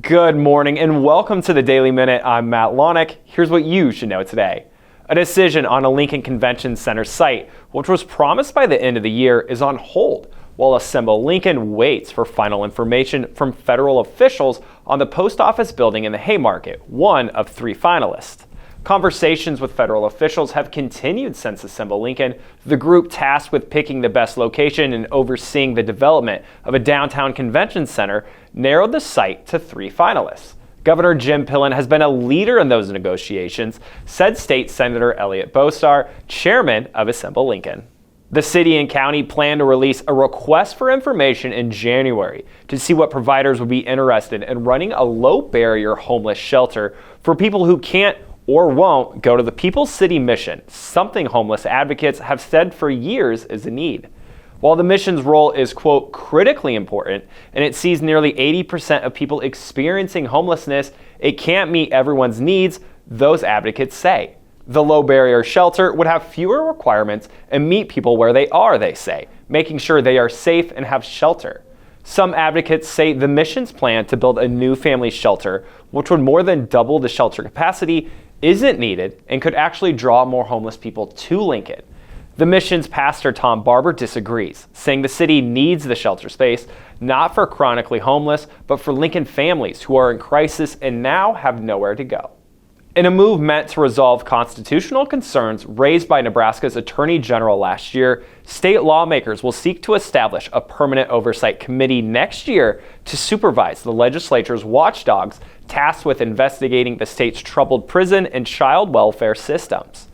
Good morning and welcome to the Daily Minute. I'm Matt Lonick. Here's what you should know today. A decision on a Lincoln Convention Center site, which was promised by the end of the year, is on hold while Assemble Lincoln waits for final information from federal officials on the post office building in the Haymarket, one of 3 finalists. Conversations with federal officials have continued since Assemble Lincoln, the group tasked with picking the best location and overseeing the development of a downtown convention center narrowed the site to 3 finalists. Governor Jim Pillen has been a leader in those negotiations, said State Senator Elliott Bostar, chairman of Assemble Lincoln. The city and county plan to release a request for information in January to see what providers would be interested in running a low-barrier homeless shelter for people who can't or won't go to the People's City mission, something homeless advocates have said for years is a need. While the mission's role is, quote, critically important, and it sees nearly 80% of people experiencing homelessness, it can't meet everyone's needs, those advocates say. The low-barrier shelter would have fewer requirements and meet people where they are, they say, making sure they are safe and have shelter. Some advocates say the mission's plan to build a new family shelter, which would more than double the shelter capacity, isn't needed and could actually draw more homeless people to Lincoln. The mission's pastor Tom Barber disagrees, saying the city needs the shelter space not for chronically homeless, but for Lincoln families who are in crisis and now have nowhere to go. In a move meant to resolve constitutional concerns raised by Nebraska's Attorney General last year, state lawmakers will seek to establish a permanent oversight committee next year to supervise the legislature's watchdogs tasked with investigating the state's troubled prison and child welfare systems.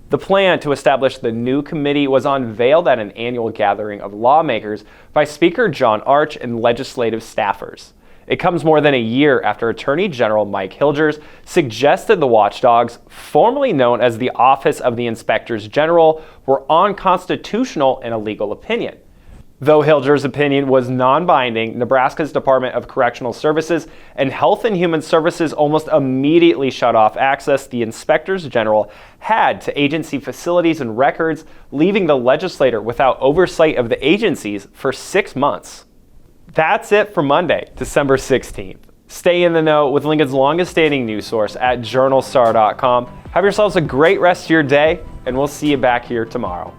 The plan to establish the new committee was unveiled at an annual gathering of lawmakers by Speaker John Arch and legislative staffers. It comes more than a year after Attorney General Mike Hilgers suggested the watchdogs, formerly known as the Office of the Inspectors General, were unconstitutional in a legal opinion. Though Hilgers' opinion was non-binding, Nebraska's Department of Correctional Services and Health and Human Services almost immediately shut off access the Inspectors General had to agency facilities and records, leaving the legislature without oversight of the agencies for 6 months. That's it for Monday, December 16th. Stay in the know with Lincoln's longest-standing news source at journalstar.com. Have yourselves a great rest of your day, and we'll see you back here tomorrow.